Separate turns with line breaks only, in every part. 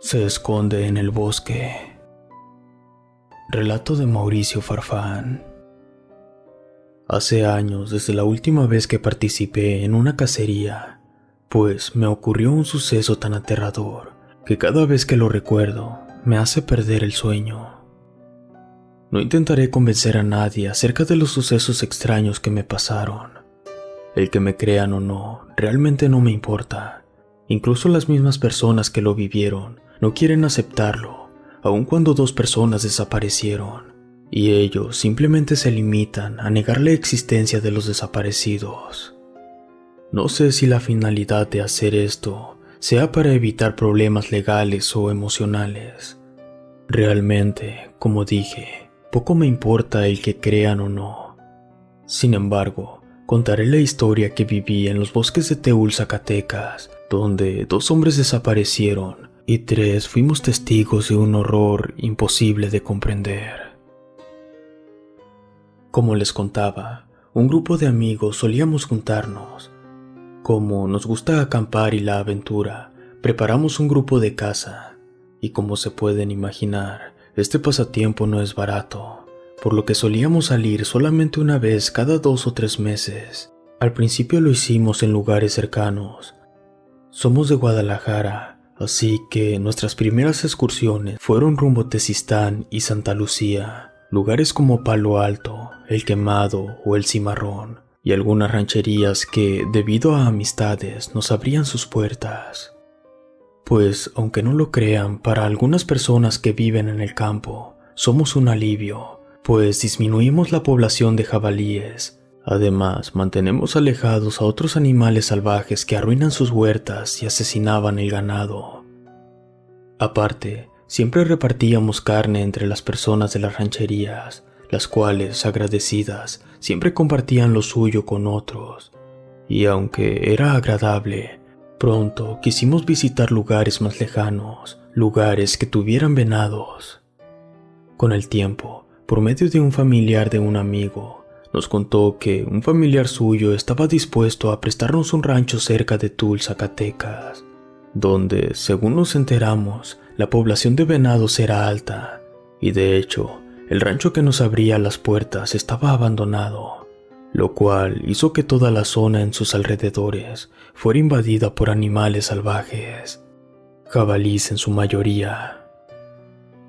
Se esconde en el bosque. Relato de Mauricio Farfán. Hace años, desde la última vez que participé en una cacería, pues me ocurrió un suceso tan aterrador que cada vez que lo recuerdo me hace perder el sueño. No intentaré convencer a nadie acerca de los sucesos extraños que me pasaron. El que me crean o no, realmente no me importa. Incluso las mismas personas que lo vivieron no quieren aceptarlo, aun cuando dos personas desaparecieron, y ellos simplemente se limitan a negar la existencia de los desaparecidos. No sé si la finalidad de hacer esto sea para evitar problemas legales o emocionales. Realmente, como dije, poco me importa el que crean o no. Sin embargo, contaré la historia que viví en los bosques de Teúl, Zacatecas, donde 2 hombres desaparecieron y 3 fuimos testigos de un horror imposible de comprender. Como les contaba, un grupo de amigos solíamos juntarnos. Como nos gusta acampar y la aventura, preparamos un grupo de caza, y como se pueden imaginar, este pasatiempo no es barato, por lo que solíamos salir solamente una vez cada 2 o 3 meses. Al principio lo hicimos en lugares cercanos. Somos de Guadalajara, así que nuestras primeras excursiones fueron rumbo a Tezistán y Santa Lucía, lugares como Palo Alto, El Quemado o El Cimarrón, y algunas rancherías que, debido a amistades, nos abrían sus puertas. Pues, aunque no lo crean, para algunas personas que viven en el campo, somos un alivio, pues disminuimos la población de jabalíes. Además, mantenemos alejados a otros animales salvajes que arruinan sus huertas y asesinaban el ganado. Aparte, siempre repartíamos carne entre las personas de las rancherías, las cuales, agradecidas, siempre compartían lo suyo con otros. Y aunque era agradable, pronto quisimos visitar lugares más lejanos, lugares que tuvieran venados. Con el tiempo, por medio de un familiar de un amigo, nos contó que un familiar suyo estaba dispuesto a prestarnos un rancho cerca de Teúl, Zacatecas, donde, según nos enteramos, la población de venados era alta, y de hecho, el rancho que nos abría las puertas estaba abandonado, lo cual hizo que toda la zona en sus alrededores fuera invadida por animales salvajes, jabalíes en su mayoría.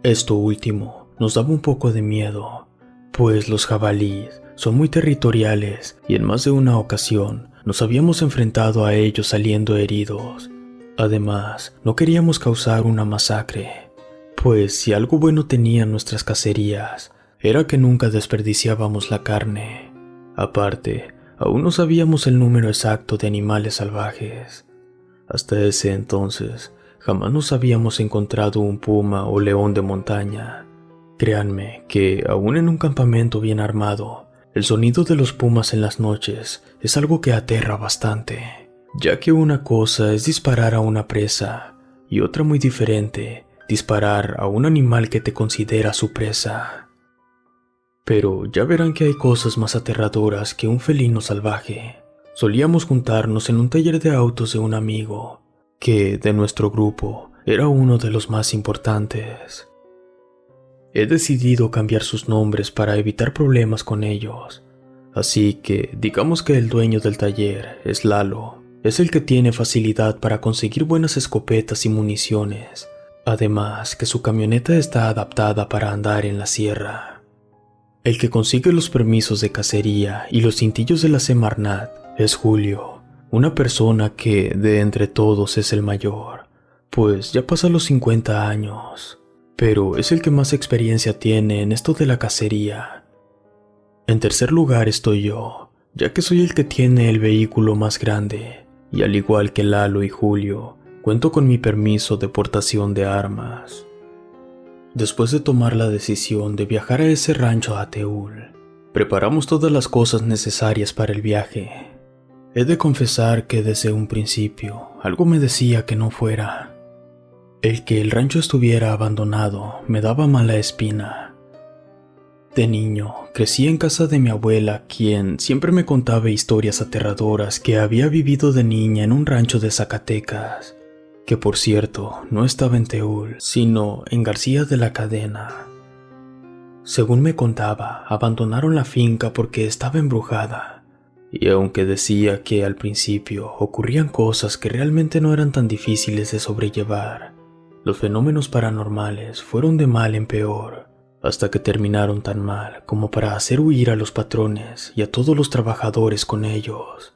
Esto último nos daba un poco de miedo, pues los jabalíes son muy territoriales y en más de una ocasión nos habíamos enfrentado a ellos saliendo heridos. Además, no queríamos causar una masacre, pues si algo bueno tenían nuestras cacerías, era que nunca desperdiciábamos la carne. Aparte, aún no sabíamos el número exacto de animales salvajes. Hasta ese entonces, jamás nos habíamos encontrado un puma o león de montaña. Créanme que, aún en un campamento bien armado, el sonido de los pumas en las noches es algo que aterra bastante, ya que una cosa es disparar a una presa y otra muy diferente, disparar a un animal que te considera su presa. Pero ya verán que hay cosas más aterradoras que un felino salvaje. Solíamos juntarnos en un taller de autos de un amigo, que de nuestro grupo era uno de los más importantes. He decidido cambiar sus nombres para evitar problemas con ellos, así que digamos que el dueño del taller es Lalo. Es el que tiene facilidad para conseguir buenas escopetas y municiones, además que su camioneta está adaptada para andar en la sierra. El que consigue los permisos de cacería y los cintillos de la Semarnat es Julio, una persona que de entre todos es el mayor, pues ya pasa los 50 años. Pero es el que más experiencia tiene en esto de la cacería. En tercer lugar estoy yo, ya que soy el que tiene el vehículo más grande, y al igual que Lalo y Julio, cuento con mi permiso de portación de armas. Después de tomar la decisión de viajar a ese rancho a Teúl, preparamos todas las cosas necesarias para el viaje. He de confesar que desde un principio algo me decía que no fuera. El que el rancho estuviera abandonado me daba mala espina. De niño, crecí en casa de mi abuela, quien siempre me contaba historias aterradoras que había vivido de niña en un rancho de Zacatecas. que por cierto no estaba en Teúl, sino en García de la Cadena. Según me contaba, abandonaron la finca porque estaba embrujada, y aunque decía que al principio ocurrían cosas que realmente no eran tan difíciles de sobrellevar, los fenómenos paranormales fueron de mal en peor, hasta que terminaron tan mal como para hacer huir a los patrones y a todos los trabajadores con ellos.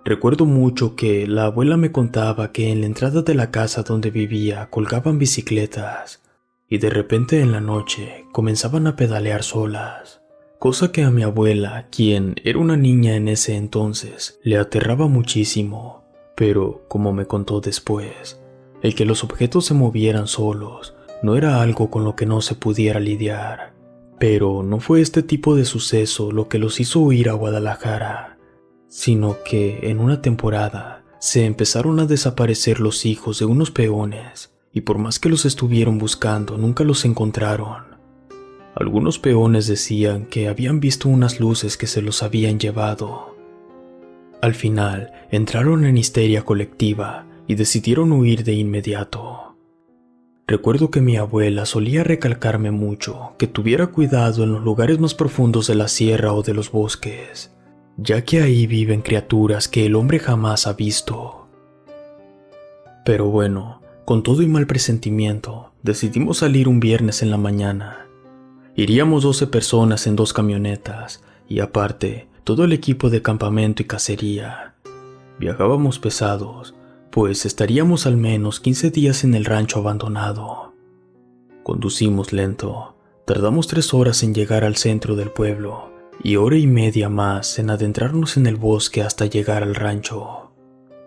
Recuerdo mucho que la abuela me contaba que en la entrada de la casa donde vivía colgaban bicicletas y de repente en la noche comenzaban a pedalear solas, cosa que a mi abuela, quien era una niña en ese entonces, le aterraba muchísimo, pero como me contó después, el que los objetos se movieran solos no era algo con lo que no se pudiera lidiar. Pero no fue este tipo de suceso lo que los hizo huir a Guadalajara, sino que en una temporada se empezaron a desaparecer los hijos de unos peones y por más que los estuvieron buscando nunca los encontraron. Algunos peones decían que habían visto unas luces que se los habían llevado. Al final entraron en histeria colectiva y decidieron huir de inmediato. Recuerdo que mi abuela solía recalcarme mucho que tuviera cuidado en los lugares más profundos de la sierra o de los bosques, ya que ahí viven criaturas que el hombre jamás ha visto. Pero bueno, con todo y mal presentimiento, decidimos salir un viernes en la mañana. Iríamos 12 personas en 2 camionetas y aparte, todo el equipo de campamento y cacería. Viajábamos pesados, pues estaríamos al menos 15 días en el rancho abandonado. Conducimos lento, tardamos 3 horas en llegar al centro del pueblo y hora y media más en adentrarnos en el bosque hasta llegar al rancho.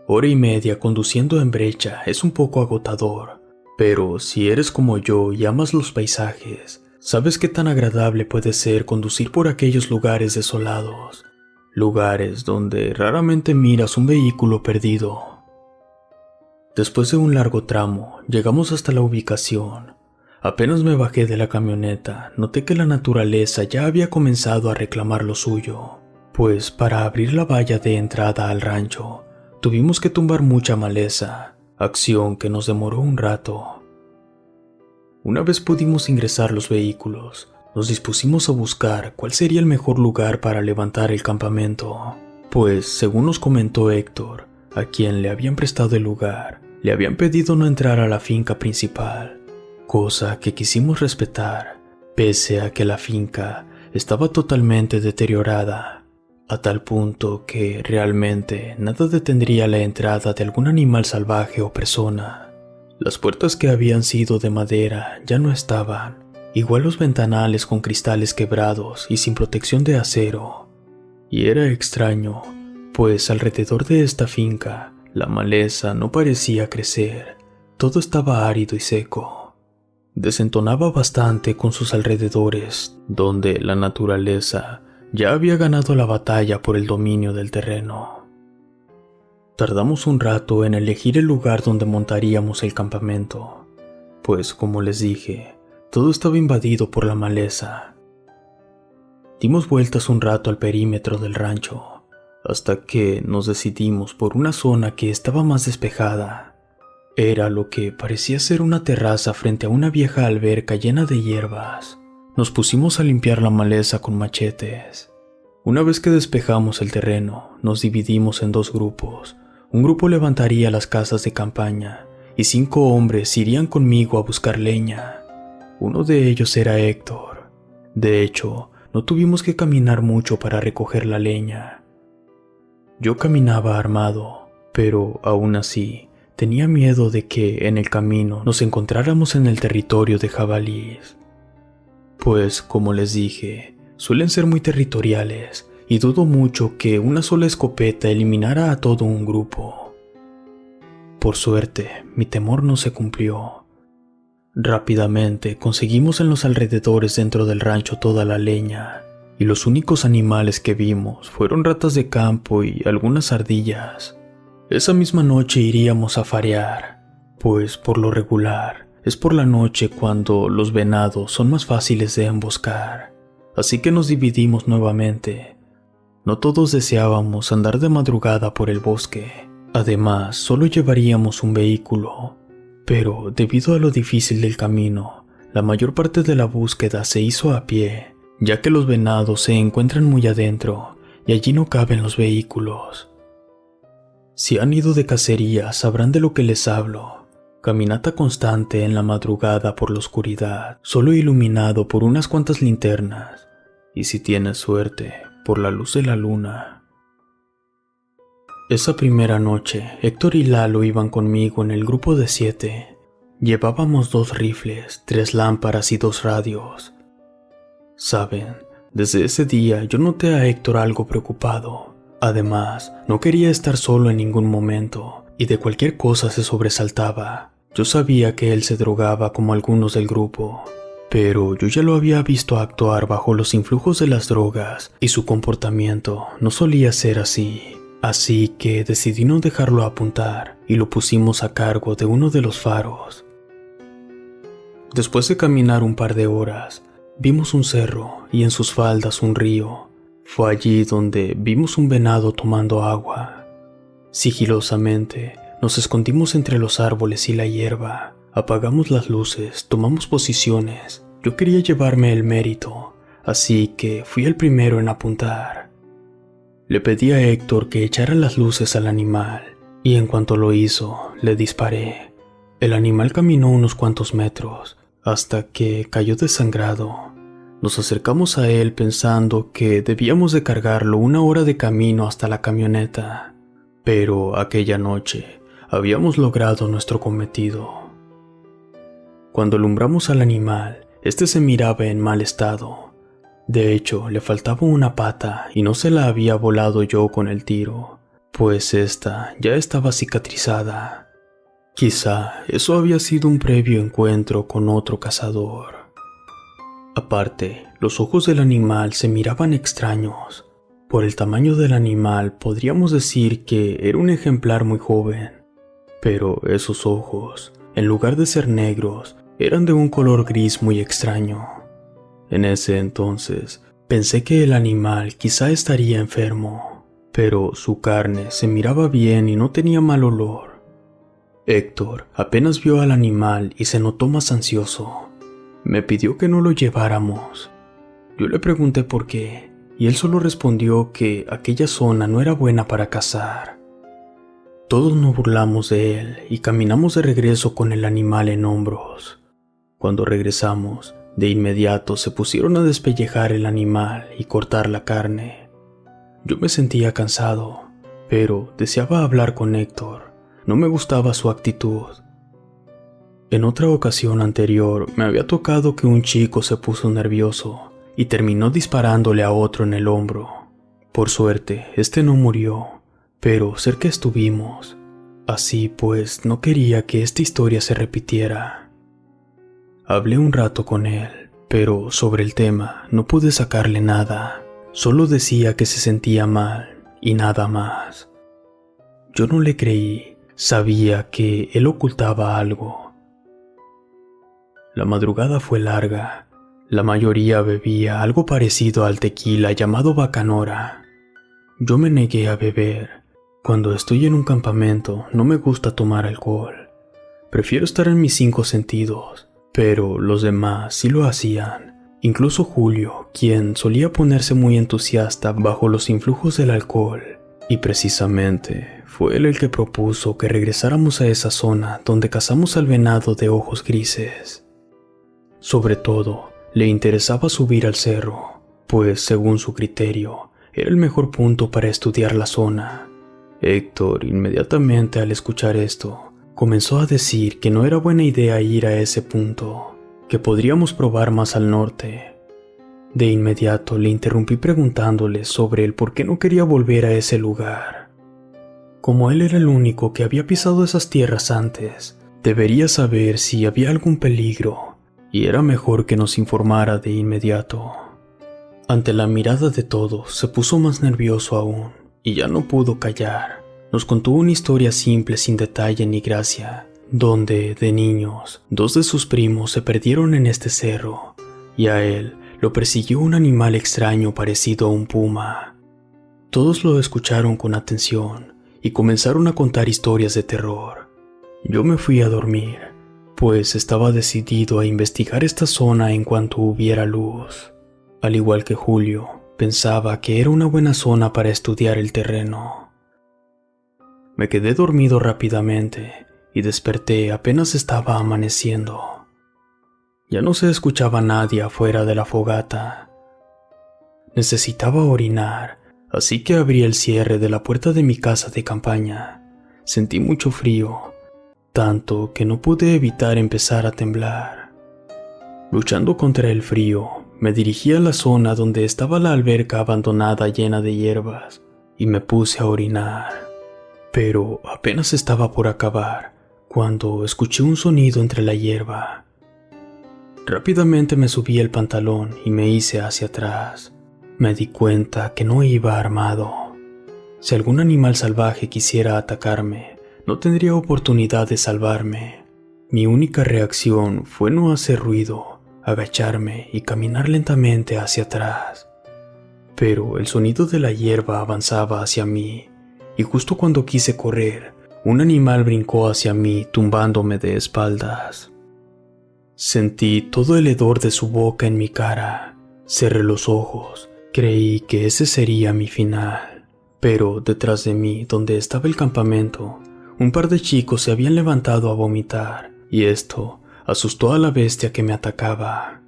Hora y media conduciendo en brecha es un poco agotador, pero si eres como yo y amas los paisajes, sabes qué tan agradable puede ser conducir por aquellos lugares desolados, lugares donde raramente miras un vehículo perdido. Después de un largo tramo, llegamos hasta la ubicación. Apenas me bajé de la camioneta, noté que la naturaleza ya había comenzado a reclamar lo suyo, pues para abrir la valla de entrada al rancho, tuvimos que tumbar mucha maleza, acción que nos demoró un rato. Una vez pudimos ingresar los vehículos, nos dispusimos a buscar cuál sería el mejor lugar para levantar el campamento, pues según nos comentó Héctor, a quien le habían prestado el lugar, le habían pedido no entrar a la finca principal, cosa que quisimos respetar, pese a que la finca estaba totalmente deteriorada, a tal punto que realmente nada detendría la entrada de algún animal salvaje o persona. Las puertas que habían sido de madera ya no estaban, igual los ventanales con cristales quebrados y sin protección de acero. Y era extraño, pues alrededor de esta finca la maleza no parecía crecer, todo estaba árido y seco. Desentonaba bastante con sus alrededores, donde la naturaleza ya había ganado la batalla por el dominio del terreno. Tardamos un rato en elegir el lugar donde montaríamos el campamento, pues como les dije, todo estaba invadido por la maleza. Dimos vueltas un rato al perímetro del rancho, hasta que nos decidimos por una zona que estaba más despejada. Era lo que parecía ser una terraza frente a una vieja alberca llena de hierbas. Nos pusimos a limpiar la maleza con machetes. Una vez que despejamos el terreno, nos dividimos en 2 grupos. Un grupo levantaría las casas de campaña y 5 hombres irían conmigo a buscar leña. Uno de ellos era Héctor. De hecho, no tuvimos que caminar mucho para recoger la leña. Yo caminaba armado, pero aún así tenía miedo de que en el camino nos encontráramos en el territorio de jabalíes. Pues, como les dije, suelen ser muy territoriales y dudo mucho que una sola escopeta eliminara a todo un grupo. Por suerte, mi temor no se cumplió. Rápidamente conseguimos en los alrededores dentro del rancho toda la leña, y los únicos animales que vimos fueron ratas de campo y algunas ardillas. Esa misma noche iríamos a farear, pues por lo regular es por la noche cuando los venados son más fáciles de emboscar, así que nos dividimos nuevamente. No todos deseábamos andar de madrugada por el bosque, Además, solo llevaríamos un vehículo, pero debido a lo difícil del camino, la mayor parte de la búsqueda se hizo a pie, ya que los venados se encuentran muy adentro y allí no caben los vehículos. Si han ido de cacería, sabrán de lo que les hablo. Caminata constante en la madrugada por la oscuridad, solo iluminado por unas cuantas linternas, y si tienes suerte, por la luz de la luna. Esa primera noche, Héctor y Lalo iban conmigo en el grupo de 7. Llevábamos 2 rifles, 3 lámparas y 2 radios. Saben, desde ese día yo noté a Héctor algo preocupado. Además, no quería estar solo en ningún momento, y de cualquier cosa se sobresaltaba. Yo sabía que él se drogaba como algunos del grupo, pero yo ya lo había visto actuar bajo los influjos de las drogas, y su comportamiento no solía ser así. Así que decidí no dejarlo apuntar, y lo pusimos a cargo de uno de los faros. Después de caminar un par de horas, vimos un cerro y en sus faldas un río. Fue allí donde vimos un venado tomando agua. Sigilosamente, nos escondimos entre los árboles y la hierba. Apagamos las luces, tomamos posiciones. Yo quería llevarme el mérito, así que fui el primero en apuntar. Le pedí a Héctor que echara las luces al animal, y en cuanto lo hizo, le disparé. El animal caminó unos cuantos metros, hasta que cayó desangrado. Nos acercamos a él pensando que debíamos de cargarlo 1 hora de camino hasta la camioneta, pero aquella noche habíamos logrado nuestro cometido. Cuando alumbramos al animal, este se miraba en mal estado. De hecho, le faltaba una pata y no se la había volado yo con el tiro, pues esta ya estaba cicatrizada. Quizá eso había sido un previo encuentro con otro cazador. Aparte, los ojos del animal se miraban extraños. Por el tamaño del animal podríamos decir que era un ejemplar muy joven, pero esos ojos, en lugar de ser negros, eran de un color gris muy extraño. En ese entonces, pensé que el animal quizá estaría enfermo, pero su carne se miraba bien y no tenía mal olor. Héctor apenas vio al animal y se notó más ansioso. Me pidió que no lo lleváramos. Yo le pregunté por qué, y él solo respondió que aquella zona no era buena para cazar. Todos nos burlamos de él y caminamos de regreso con el animal en hombros. Cuando regresamos, de inmediato se pusieron a despellejar el animal y cortar la carne. Yo me sentía cansado, pero deseaba hablar con Héctor. No me gustaba su actitud. En otra ocasión anterior me había tocado que un chico se puso nervioso y terminó disparándole a otro en el hombro. Por suerte, este no murió, pero cerca estuvimos. Así pues, no quería que esta historia se repitiera. Hablé un rato con él, pero sobre el tema no pude sacarle nada. Solo decía que se sentía mal y nada más. Yo no le creí, sabía que él ocultaba algo. La madrugada fue larga. La mayoría bebía algo parecido al tequila llamado bacanora. Yo me negué a beber. Cuando estoy en un campamento no me gusta tomar alcohol. Prefiero estar en mis 5 sentidos, pero los demás sí lo hacían. Incluso Julio, quien solía ponerse muy entusiasta bajo los influjos del alcohol. Y precisamente fue él el que propuso que regresáramos a esa zona donde cazamos al venado de ojos grises. Sobre todo, le interesaba subir al cerro, pues según su criterio, era el mejor punto para estudiar la zona. Héctor, inmediatamente al escuchar esto, comenzó a decir que no era buena idea ir a ese punto, que podríamos probar más al norte. De inmediato le interrumpí preguntándole sobre el por qué no quería volver a ese lugar. Como él era el único que había pisado esas tierras antes, debería saber si había algún peligro, y era mejor que nos informara de inmediato. Ante la mirada de todos, se puso más nervioso aún, y ya no pudo callar. Nos contó una historia simple sin detalle ni gracia, donde, de niños, 2 de sus primos se perdieron en este cerro, y a él lo persiguió un animal extraño parecido a un puma. Todos lo escucharon con atención, y comenzaron a contar historias de terror. Yo me fui a dormir, pues estaba decidido a investigar esta zona en cuanto hubiera luz. Al igual que Julio, pensaba que era una buena zona para estudiar el terreno. Me quedé dormido rápidamente y desperté apenas estaba amaneciendo. Ya no se escuchaba nadie afuera de la fogata. Necesitaba orinar, así que abrí el cierre de la puerta de mi casa de campaña. Sentí mucho frío, tanto que no pude evitar empezar a temblar. Luchando contra el frío, me dirigí a la zona donde estaba la alberca abandonada llena de hierbas y me puse a orinar. Pero apenas estaba por acabar cuando escuché un sonido entre la hierba. Rápidamente me subí el pantalón y me hice hacia atrás. Me di cuenta que no iba armado. Si algún animal salvaje quisiera atacarme, no tendría oportunidad de salvarme. Mi única reacción fue no hacer ruido, agacharme y caminar lentamente hacia atrás. Pero el sonido de la hierba avanzaba hacia mí, y justo cuando quise correr, un animal brincó hacia mí tumbándome de espaldas. Sentí todo el hedor de su boca en mi cara. Cerré los ojos. Creí que ese sería mi final. Pero detrás de mí, donde estaba el campamento, un par de chicos se habían levantado a vomitar, y esto asustó a la bestia que me atacaba.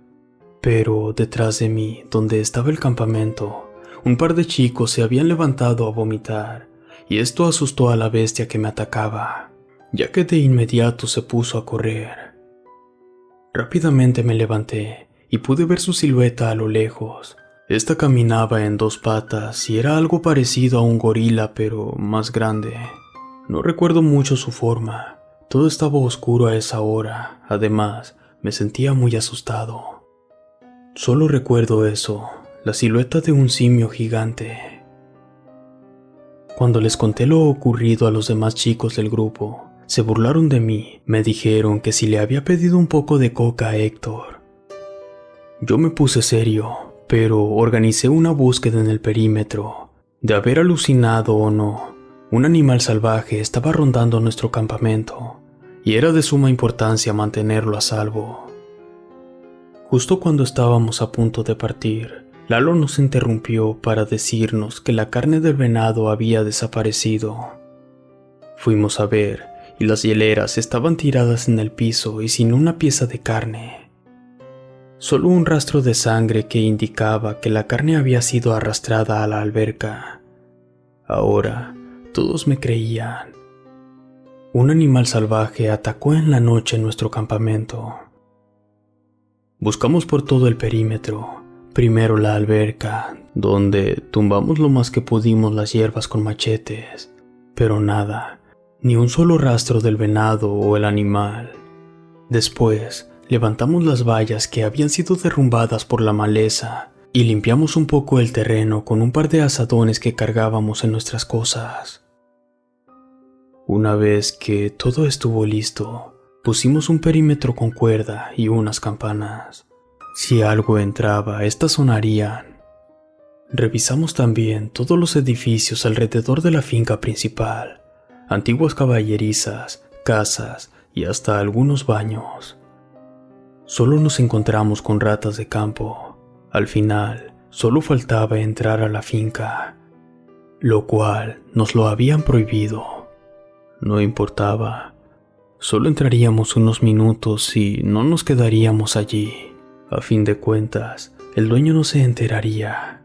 Pero detrás de mí, donde estaba el campamento, un par de chicos se habían levantado a vomitar, y esto asustó a la bestia que me atacaba, ya que de inmediato se puso a correr. Rápidamente me levanté y pude ver su silueta a lo lejos. Esta caminaba en dos patas y era algo parecido a un gorila, pero más grande. No recuerdo mucho su forma. Todo estaba oscuro a esa hora. Además, me sentía muy asustado. Solo recuerdo eso, la silueta de un simio gigante. Cuando les conté lo ocurrido a los demás chicos del grupo, se burlaron de mí. Me dijeron que si le había pedido un poco de coca a Héctor. Yo me puse serio, pero organicé una búsqueda en el perímetro. De haber alucinado o no, un animal salvaje estaba rondando nuestro campamento, y era de suma importancia mantenerlo a salvo. Justo cuando estábamos a punto de partir, Lalo nos interrumpió para decirnos que la carne del venado había desaparecido. Fuimos a ver, y las hieleras estaban tiradas en el piso y sin una pieza de carne. Solo un rastro de sangre que indicaba que la carne había sido arrastrada a la alberca. Ahora, todos me creían. Un animal salvaje atacó en la noche nuestro campamento. Buscamos por todo el perímetro, primero la alberca, donde tumbamos lo más que pudimos las hierbas con machetes, pero nada, ni un solo rastro del venado o el animal. Después, levantamos las vallas que habían sido derrumbadas por la maleza y limpiamos un poco el terreno con un par de azadones que cargábamos en nuestras cosas. Una vez que todo estuvo listo, pusimos un perímetro con cuerda y unas campanas. Si algo entraba, estas sonarían. Revisamos también todos los edificios alrededor de la finca principal, antiguas caballerizas, casas y hasta algunos baños. Solo nos encontramos con ratas de campo. Al final, solo faltaba entrar a la finca, lo cual nos lo habían prohibido. No importaba, solo entraríamos unos minutos y no nos quedaríamos allí. A fin de cuentas, el dueño no se enteraría.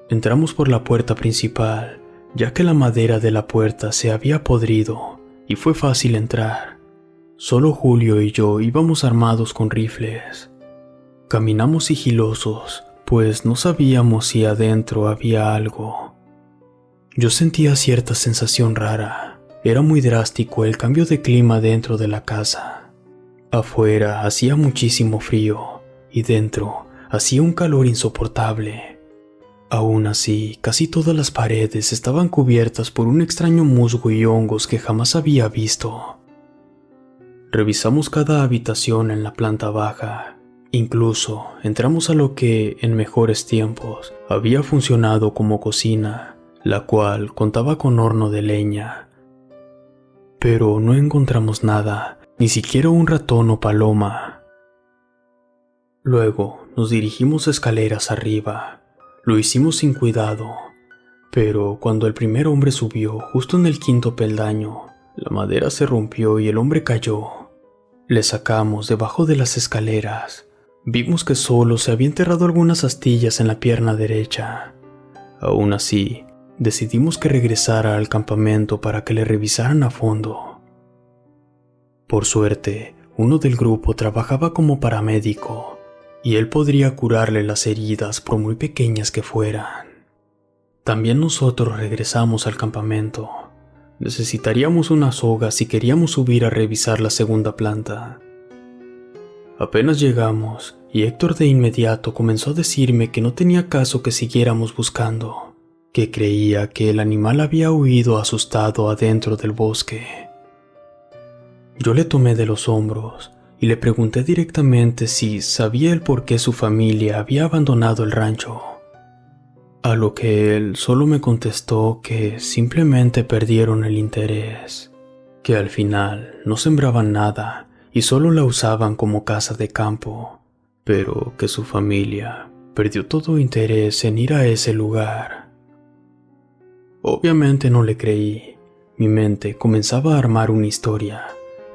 Entramos por la puerta principal, ya que la madera de la puerta se había podrido y fue fácil entrar. Solo Julio y yo íbamos armados con rifles. Caminamos sigilosos, pues no sabíamos si adentro había algo. Yo sentía cierta sensación rara. Era muy drástico el cambio de clima dentro de la casa. Afuera hacía muchísimo frío y dentro hacía un calor insoportable. Aún así, casi todas las paredes estaban cubiertas por un extraño musgo y hongos que jamás había visto. Revisamos cada habitación en la planta baja. Incluso entramos a lo que, en mejores tiempos, había funcionado como cocina. la cual contaba con horno de leña. Pero no encontramos nada, ni siquiera un ratón o paloma. Luego nos dirigimos escaleras arriba. Lo hicimos sin cuidado, pero cuando el primer hombre subió, justo en el quinto peldaño, la madera se rompió y el hombre cayó. Le sacamos debajo de las escaleras. Vimos que solo se había enterrado algunas astillas en la pierna derecha. Aún así, decidimos que regresara al campamento para que le revisaran a fondo. Por suerte, uno del grupo trabajaba como paramédico, y él podría curarle las heridas por muy pequeñas que fueran. También nosotros regresamos al campamento. Necesitaríamos una soga si queríamos subir a revisar la segunda planta. Apenas llegamos, y Héctor de inmediato comenzó a decirme que no tenía caso que siguiéramos buscando, que creía que el animal había huido asustado adentro del bosque. Yo le tomé de los hombros y le pregunté directamente si sabía el por qué su familia había abandonado el rancho, a lo que él solo me contestó que simplemente perdieron el interés, que al final no sembraban nada y solo la usaban como casa de campo, pero que su familia perdió todo interés en ir a ese lugar. Obviamente no le creí. Mi mente comenzaba a armar una historia,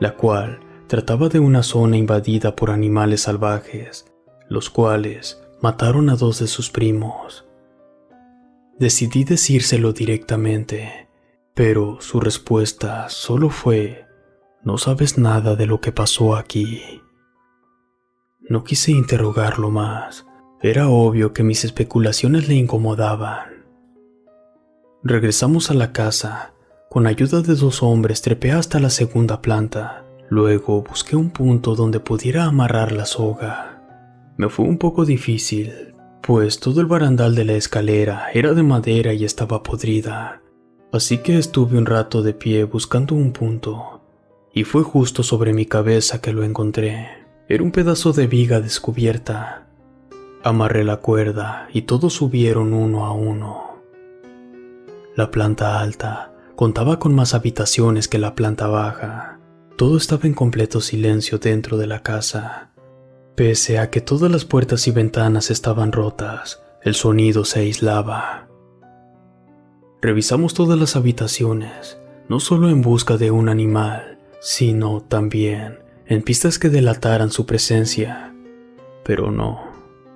la cual trataba de una zona invadida por animales salvajes, los cuales mataron a 2 de sus primos. Decidí decírselo directamente, pero su respuesta solo fue: «No sabes nada de lo que pasó aquí». No quise interrogarlo más. Era obvio que mis especulaciones le incomodaban. Regresamos a la casa. Con ayuda de 2 hombres trepé hasta la segunda planta. Luego busqué un punto donde pudiera amarrar la soga. Me fue un poco difícil, pues todo el barandal de la escalera era de madera y estaba podrida. Así que estuve un rato de pie buscando un punto, y fue justo sobre mi cabeza que lo encontré. Era un pedazo de viga descubierta. Amarré la cuerda y todos subieron uno a uno. La planta alta contaba con más habitaciones que la planta baja. Todo estaba en completo silencio dentro de la casa. Pese a que todas las puertas y ventanas estaban rotas, el sonido se aislaba. Revisamos todas las habitaciones, no solo en busca de un animal, sino también en pistas que delataran su presencia. Pero no,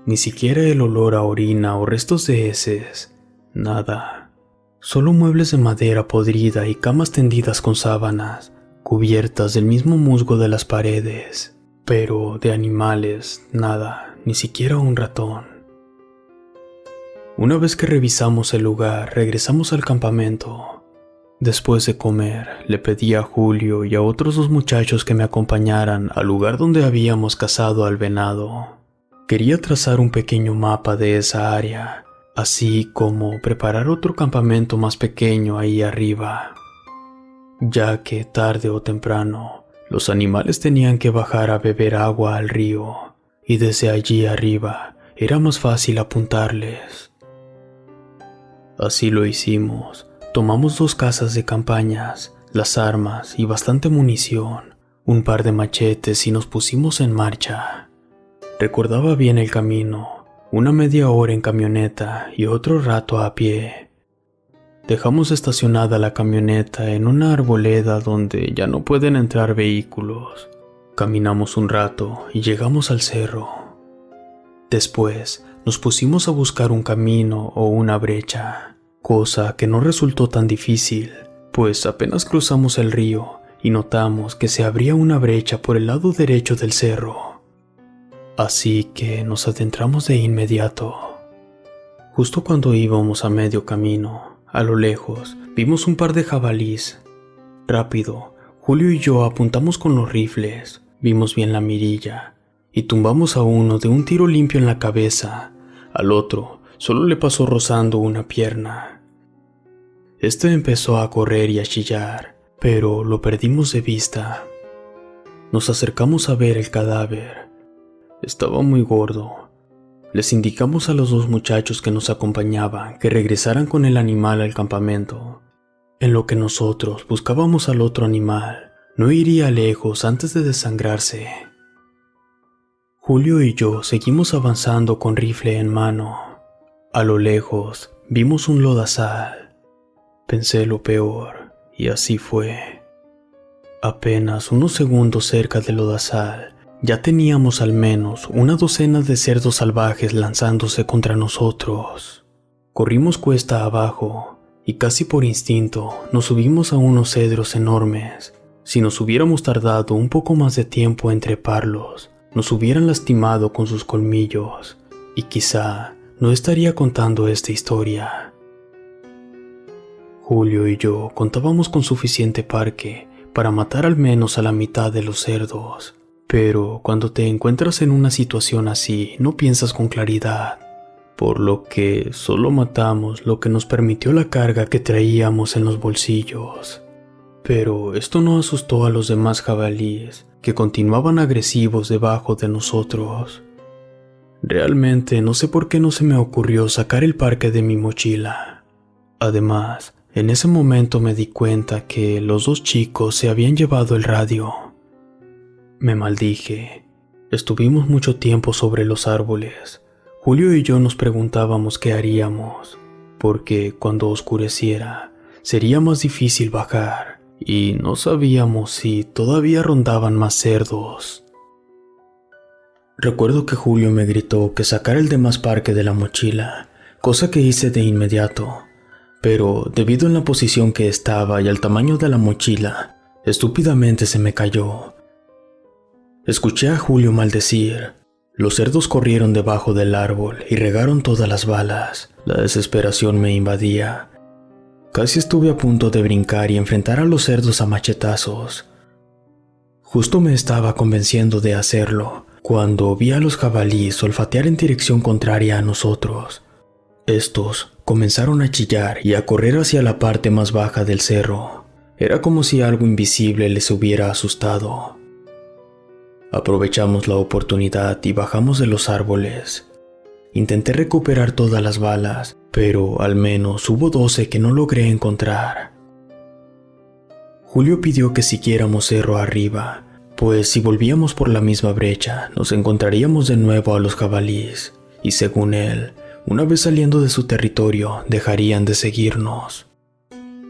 ni siquiera el olor a orina o restos de heces, nada. Solo muebles de madera podrida y camas tendidas con sábanas, cubiertas del mismo musgo de las paredes. Pero de animales, nada, ni siquiera un ratón. Una vez que revisamos el lugar, regresamos al campamento. Después de comer, le pedí a Julio y a otros 2 muchachos que me acompañaran al lugar donde habíamos cazado al venado. Quería trazar un pequeño mapa de esa área, así como preparar otro campamento más pequeño ahí arriba, ya que tarde o temprano los animales tenían que bajar a beber agua al río, y desde allí arriba era más fácil apuntarles. Así lo hicimos. Tomamos 2 casas de campañas, las armas y bastante munición, un par de machetes y nos pusimos en marcha. Recordaba bien el camino, una media hora en camioneta y otro rato a pie. Dejamos estacionada la camioneta en una arboleda donde ya no pueden entrar vehículos. Caminamos un rato y llegamos al cerro. Después nos pusimos a buscar un camino o una brecha, cosa que no resultó tan difícil, pues apenas cruzamos el río y notamos que se abría una brecha por el lado derecho del cerro. Así que nos adentramos de inmediato. Justo cuando íbamos a medio camino, a lo lejos, vimos un par de jabalís. Rápido, Julio y yo apuntamos con los rifles, vimos bien la mirilla, y tumbamos a uno de un tiro limpio en la cabeza. Al otro solo le pasó rozando una pierna. Este empezó a correr y a chillar, pero lo perdimos de vista. Nos acercamos a ver el cadáver. Estaba muy gordo. les indicamos a los dos muchachos que nos acompañaban que regresaran con el animal al campamento. En lo que nosotros buscábamos al otro animal, no iría lejos antes de desangrarse. Julio y yo seguimos avanzando con rifle en mano. A lo lejos vimos un lodazal. Pensé lo peor, y así fue. Apenas unos segundos cerca del lodazal, ya teníamos al menos una docena de cerdos salvajes lanzándose contra nosotros. Corrimos cuesta abajo, y casi por instinto nos subimos a unos cedros enormes. Si nos hubiéramos tardado un poco más de tiempo en treparlos, nos hubieran lastimado con sus colmillos, y quizá no estaría contando esta historia. Julio y yo contábamos con suficiente parque para matar al menos a la mitad de los cerdos, pero cuando te encuentras en una situación así no piensas con claridad, por lo que solo matamos lo que nos permitió la carga que traíamos en los bolsillos. Pero esto no asustó a los demás jabalíes, que continuaban agresivos debajo de nosotros. Realmente no sé por qué no se me ocurrió sacar el parque de mi mochila. Además, en ese momento me di cuenta que los dos chicos se habían llevado el radio. Me maldije. Estuvimos mucho tiempo sobre los árboles. Julio y yo nos preguntábamos qué haríamos, porque cuando oscureciera sería más difícil bajar, y no sabíamos si todavía rondaban más cerdos. Recuerdo que Julio me gritó que sacara el demás parque de la mochila, cosa que hice de inmediato, pero debido a la posición que estaba y al tamaño de la mochila, estúpidamente se me cayó. Escuché a Julio maldecir. Los cerdos corrieron debajo del árbol y regaron todas las balas. La desesperación me invadía. Casi estuve a punto de brincar y enfrentar a los cerdos a machetazos. Justo me estaba convenciendo de hacerlo, cuando vi a los jabalíes olfatear en dirección contraria a nosotros. Estos comenzaron a chillar y a correr hacia la parte más baja del cerro. Era como si algo invisible les hubiera asustado. Aprovechamos la oportunidad y bajamos de los árboles. Intenté recuperar todas las balas, pero al menos hubo 12 que no logré encontrar. Julio pidió que siguiéramos cerro arriba, pues si volvíamos por la misma brecha, nos encontraríamos de nuevo a los jabalíes, y según él, una vez saliendo de su territorio, dejarían de seguirnos.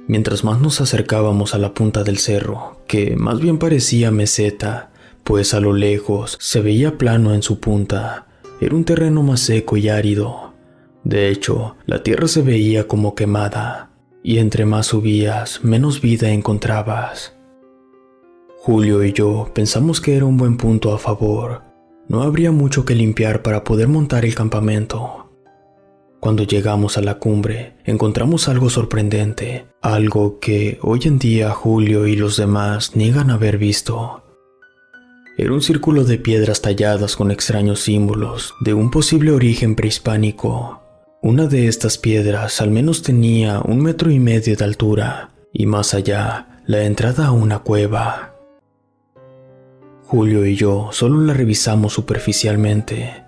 Mientras más nos acercábamos a la punta del cerro, que más bien parecía meseta, pues a lo lejos se veía plano en su punta, era un terreno más seco y árido. De hecho, la tierra se veía como quemada, y entre más subías, menos vida encontrabas. Julio y yo pensamos que era un buen punto a favor. No habría mucho que limpiar para poder montar el campamento. Cuando llegamos a la cumbre, encontramos algo sorprendente, algo que hoy en día Julio y los demás niegan haber visto. Era un círculo de piedras talladas con extraños símbolos de un posible origen prehispánico. Una de estas piedras al menos tenía 1,5 metros de altura, y más allá, la entrada a una cueva. Julio y yo solo la revisamos superficialmente.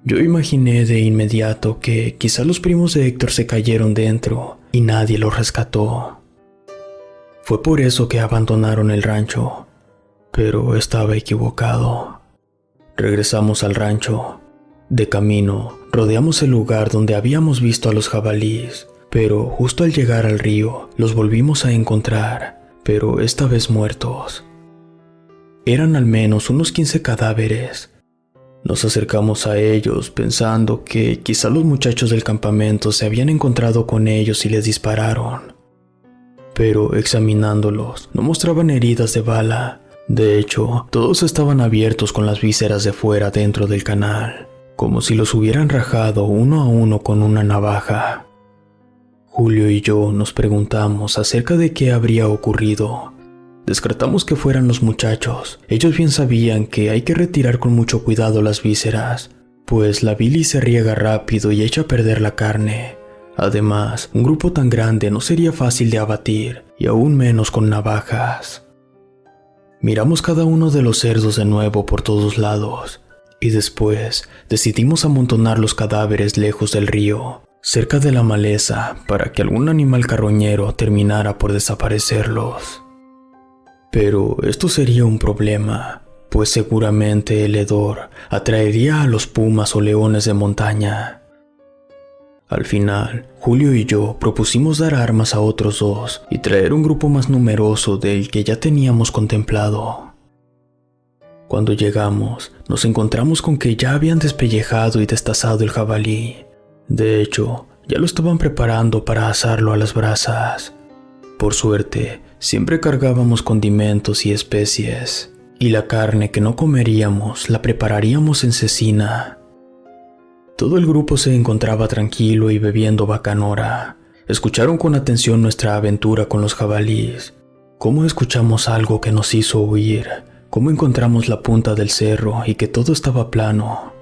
Yo imaginé de inmediato que quizá los primos de Héctor se cayeron dentro y nadie los rescató. Fue por eso que abandonaron el rancho, pero estaba equivocado. Regresamos al rancho. De camino, rodeamos el lugar donde habíamos visto a los jabalíes, pero justo al llegar al río, los volvimos a encontrar, pero esta vez muertos. Eran al menos unos 15 cadáveres. Nos acercamos a ellos pensando que quizá los muchachos del campamento se habían encontrado con ellos y les dispararon. Pero examinándolos, no mostraban heridas de bala. De hecho, todos estaban abiertos con las vísceras de fuera dentro del canal, como si los hubieran rajado uno a uno con una navaja. Julio y yo nos preguntamos acerca de qué habría ocurrido. Descartamos que fueran los muchachos. Ellos bien sabían que hay que retirar con mucho cuidado las vísceras, pues la bilis se riega rápido y echa a perder la carne. Además, un grupo tan grande no sería fácil de abatir, y aún menos con navajas. Miramos cada uno de los cerdos de nuevo por todos lados, y después decidimos amontonar los cadáveres lejos del río, cerca de la maleza, para que algún animal carroñero terminara por desaparecerlos. Pero esto sería un problema, pues seguramente el hedor atraería a los pumas o leones de montaña. Al final, Julio y yo propusimos dar armas a otros dos y traer un grupo más numeroso del que ya teníamos contemplado. Cuando llegamos, nos encontramos con que ya habían despellejado y destazado el jabalí. De hecho, ya lo estaban preparando para asarlo a las brasas. Por suerte, siempre cargábamos condimentos y especies, y la carne que no comeríamos la prepararíamos en cecina. Todo el grupo se encontraba tranquilo y bebiendo bacanora. Escucharon con atención nuestra aventura con los jabalíes, cómo escuchamos algo que nos hizo huir, cómo encontramos la punta del cerro y que todo estaba plano.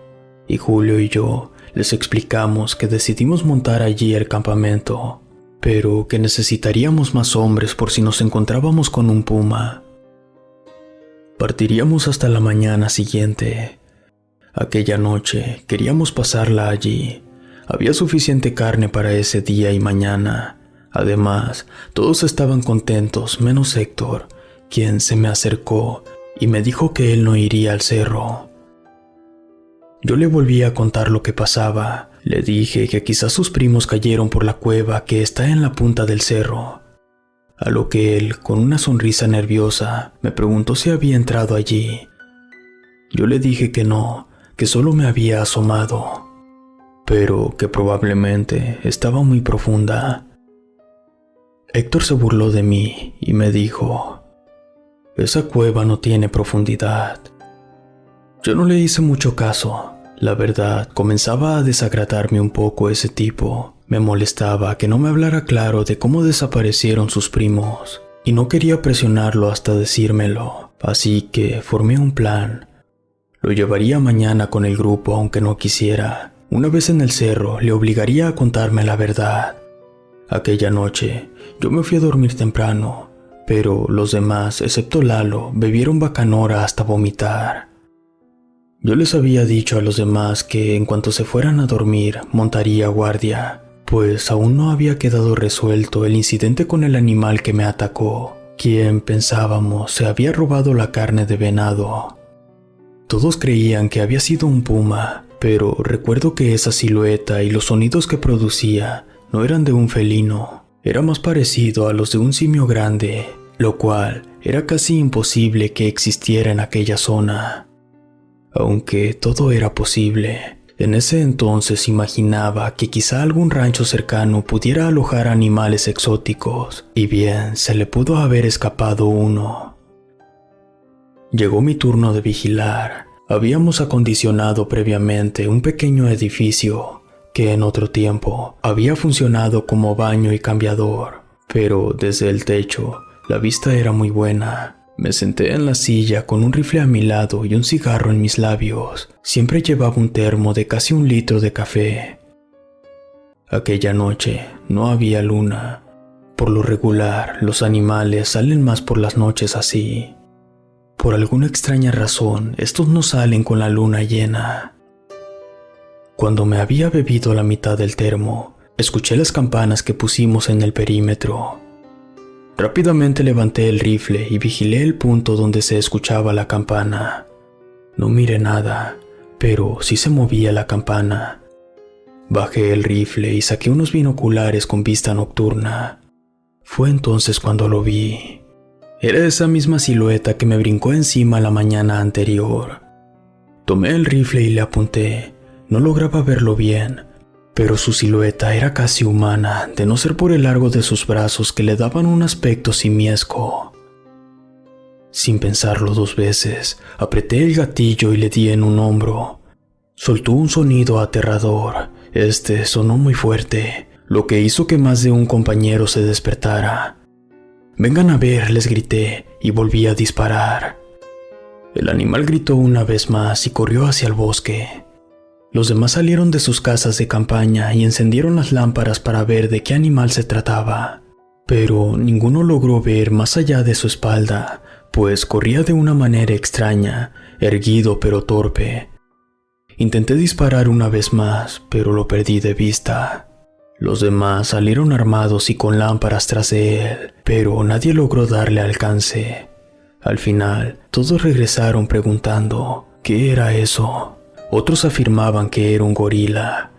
Y Julio y yo les explicamos que decidimos montar allí el campamento, pero que necesitaríamos más hombres por si nos encontrábamos con un puma. Partiríamos hasta la mañana siguiente. Aquella noche queríamos pasarla allí. Había suficiente carne para ese día y mañana. Además, todos estaban contentos, menos Héctor, quien se me acercó y me dijo que él no iría al cerro. Yo le volví a contar lo que pasaba. Le dije que quizás sus primos cayeron por la cueva que está en la punta del cerro. A lo que él, con una sonrisa nerviosa, me preguntó si había entrado allí. Yo le dije que no, que solo me había asomado, pero que probablemente estaba muy profunda. Héctor se burló de mí y me dijo: «Esa cueva no tiene profundidad». Yo no le hice mucho caso. La verdad, comenzaba a desagradarme un poco ese tipo. Me molestaba que no me hablara claro de cómo desaparecieron sus primos, y no quería presionarlo hasta decírmelo, así que formé un plan. Lo llevaría mañana con el grupo aunque no quisiera. Una vez en el cerro, le obligaría a contarme la verdad. Aquella noche, yo me fui a dormir temprano, pero los demás, excepto Lalo, bebieron bacanora hasta vomitar. Yo les había dicho a los demás que en cuanto se fueran a dormir, montaría guardia, pues aún no había quedado resuelto el incidente con el animal que me atacó, quien pensábamos se había robado la carne de venado. Todos creían que había sido un puma, pero recuerdo que esa silueta y los sonidos que producía no eran de un felino, era más parecido a los de un simio grande, lo cual era casi imposible que existiera en aquella zona. Aunque todo era posible, en ese entonces imaginaba que quizá algún rancho cercano pudiera alojar animales exóticos, y bien se le pudo haber escapado uno. Llegó mi turno de vigilar. Habíamos acondicionado previamente un pequeño edificio que en otro tiempo había funcionado como baño y cambiador, pero desde el techo la vista era muy buena. Me senté en la silla con un rifle a mi lado y un cigarro en mis labios. Siempre llevaba un termo de casi 1 litro de café. Aquella noche no había luna. Por lo regular, los animales salen más por las noches así. Por alguna extraña razón, estos no salen con la luna llena. Cuando me había bebido la mitad del termo, escuché las campanas que pusimos en el perímetro. Rápidamente levanté el rifle y vigilé el punto donde se escuchaba la campana. No miré nada, pero sí se movía la campana. Bajé el rifle y saqué unos binoculares con vista nocturna. Fue entonces cuando lo vi. Era esa misma silueta que me brincó encima la mañana anterior. Tomé el rifle y le apunté. No lograba verlo bien, pero su silueta era casi humana, de no ser por el largo de sus brazos que le daban un aspecto simiesco. Sin pensarlo 2 veces, apreté el gatillo y le di en un hombro. Soltó un sonido aterrador. Este sonó muy fuerte, lo que hizo que más de un compañero se despertara. «Vengan a ver», les grité, y volví a disparar. El animal gritó una vez más y corrió hacia el bosque. Los demás salieron de sus casas de campaña y encendieron las lámparas para ver de qué animal se trataba, pero ninguno logró ver más allá de su espalda, pues corría de una manera extraña, erguido pero torpe. Intenté disparar una vez más, pero lo perdí de vista. Los demás salieron armados y con lámparas tras de él, pero nadie logró darle alcance. Al final, todos regresaron preguntando ¿qué era eso? Otros afirmaban que era un gorila.